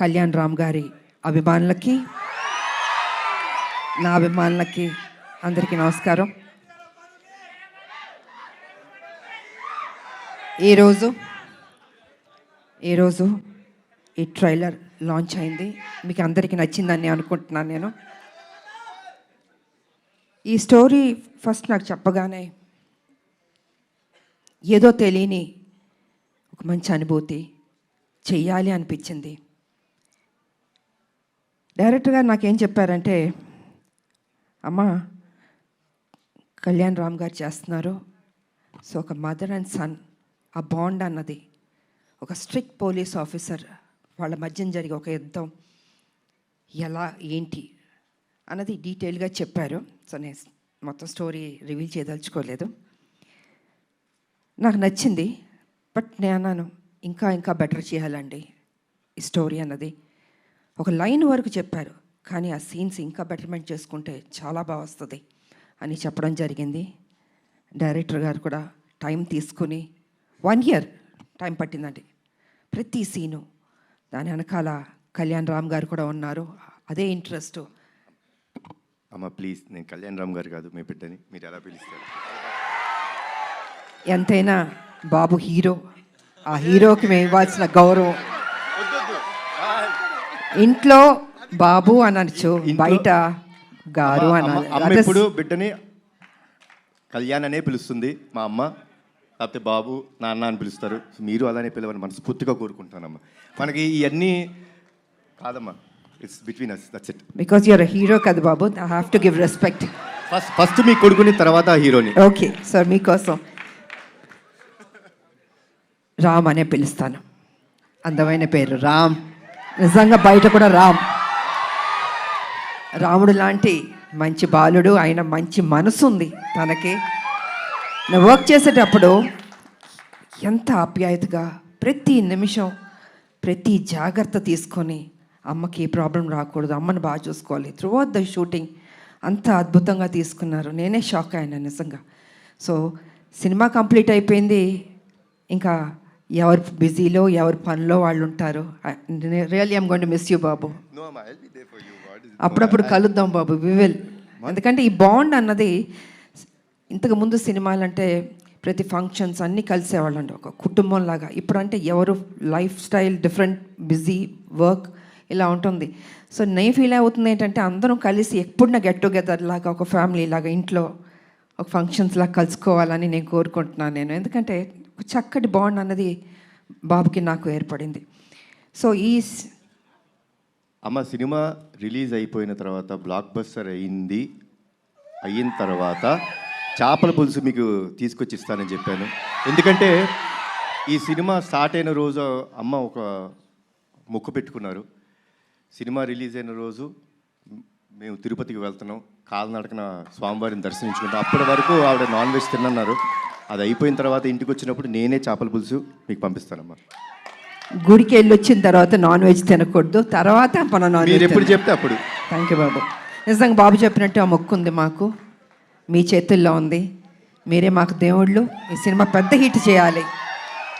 కళ్యాణ్ రామ్ గారి అభిమానులకి, నా అభిమానులకి అందరికీ నమస్కారం. ఈరోజు ఈ ట్రైలర్ లాంచ్ అయింది. మీకు అందరికీ నచ్చిందని అనుకుంటున్నాను. నేను ఈ స్టోరీ ఫస్ట్ నాకు చెప్పగానే ఏదో తెలియని ఒక మంచి అనుభూతి, చెయ్యాలి అనిపించింది. డైరెక్టర్ గారు నాకేం చెప్పారంటే, అమ్మ కళ్యాణ్ రామ్ గారు చేస్తున్నారు, సో ఒక మదర్ అండ్ సన్ ఆ బాండ్ అన్నది, ఒక స్ట్రిక్ట్ పోలీస్ ఆఫీసర్ వాళ్ళ మధ్యన జరిగే ఒక యుద్ధం ఎలా ఏంటి అన్నది డీటెయిల్గా చెప్పారు. సో నేను మొత్తం స్టోరీ రివీల్ చేయదలుచుకోలేదు. నాకు నచ్చింది, బట్ నేను అన్నాను ఇంకా బెటర్ చేయాలండి ఈ స్టోరీ అన్నది. ఒక లైన్ వరకు చెప్పారు, కానీ ఆ సీన్స్ ఇంకా బెటర్మెంట్ చేసుకుంటే చాలా బాగా వస్తుంది అని చెప్పడం జరిగింది. డైరెక్టర్ గారు కూడా టైం తీసుకుని 1 year టైం పట్టిందండి ప్రతి సీను. దాని వెనకాల కళ్యాణ్ రామ్ గారు కూడా ఉన్నారు, అదే ఇంట్రెస్ట్. అమ్మ ప్లీజ్, నేను కళ్యాణ్ రామ్ గారు కాదు మీ బిడ్డని, మీరు ఎలా పిలుస్తారు? ఎంతైనా బాబు హీరో, ఆ హీరోకి మేము ఇవ్వాల్సిన గౌరవం. ఇంట్లో బాబు అనొచ్చు, బయట గారు అనాలి. ఇప్పుడు బిడ్డని కళ్యాణ్ అనే పిలుస్తుంది మా అమ్మ, లేకపోతే బాబు నాన్న అని పిలుస్తారు. మీరు అలానే పిలవని మనస్ఫూర్తిగా కోరుకుంటానమ్మా. మనకి ఇవన్నీ కాదమ్మా, it's between us, that's it. Because you're a hero కదా బాబు, I have to give respect. First మీ కొడుకుని, తర్వాత హీరోని. ఓకే సార్, మీకోసం రామ్ అనే పిలుస్తాను. అందమైన పేరు రామ్, నిజంగా బయట కూడా రాముడు లాంటి మంచి బాలుడు, ఆయన మంచి మనసు ఉంది తనకి. నేను వర్క్ చేసేటప్పుడు ఎంత ఆప్యాయతగా ప్రతి నిమిషం ప్రతి జాగ్రత్త తీసుకొని, అమ్మకి ఏ ప్రాబ్లం రాకూడదు, అమ్మని బాగా చూసుకోవాలి. త్రూఅవుట్ ద షూటింగ్ అంత అద్భుతంగా తీసుకున్నారు. నేనే షాక్ అయ్యాను నిజంగా. సో సినిమా కంప్లీట్ అయిపోయింది, ఇంకా ఎవరు బిజీలో ఎవరి పనిలో వాళ్ళు ఉంటారు. Really I'm going to miss you బాబు. అప్పుడప్పుడు కలుద్దాం బాబు, వి విల్. ఎందుకంటే ఈ బాండ్ అన్నది, ఇంతకు ముందు సినిమాలంటే ప్రతి ఫంక్షన్స్ అన్నీ కలిసేవాళ్ళండి ఒక కుటుంబం లాగా. ఇప్పుడు అంటే ఎవరు life style different, busy work ఇలా ఉంటుంది. సో నేను ఫీల్ అవుతుంది ఏంటంటే, అందరం కలిసి ఎప్పుడైనా గెట్ టుగెదర్ లాగా, ఒక ఫ్యామిలీ లాగా ఇంట్లో ఒక ఫంక్షన్స్ లాగా కలుసుకోవాలని నేను కోరుకుంటున్నాను నేను. ఎందుకంటే ఒక చక్కటి బాండ్ అన్నది బాబుకి నాకు ఏర్పడింది. సో అమ్మ సినిమా రిలీజ్ అయిపోయిన తర్వాత, బ్లాక్ బస్టర్ అయిన తర్వాత చేపల పులుసు మీకు తీసుకొచ్చి ఇస్తానని చెప్పాను. ఎందుకంటే ఈ సినిమా స్టార్ట్ అయిన రోజు అమ్మ ఒక మొక్కు పెట్టుకున్నారు. సినిమా రిలీజ్ అయిన రోజు మేము తిరుపతికి వెళ్తున్నాం, కాలినడకన స్వామివారిని దర్శించుకుంటాం. అప్పటి వరకు ఆవిడ నాన్ వెజ్ తిన్నారు. అది అయిపోయిన తర్వాత ఇంటికి వచ్చినప్పుడు నేనే చేపల పులుసు మీకు పంపిస్తానమ్మా. గుడికి వెళ్ళి వచ్చిన తర్వాత నాన్ వెజ్ తినకూడదు, తర్వాత మన నాన్ వెజ్ ఎప్పుడు చెప్తే అప్పుడు. థ్యాంక్ యూ బాబు. నిజంగా బాబు చెప్పినట్టు ఆ మొక్కు ఉంది మాకు, మీ చేతుల్లో ఉంది. మీరే మాకు దేవుళ్ళు. ఈ సినిమా పెద్ద హిట్ చేయాలి.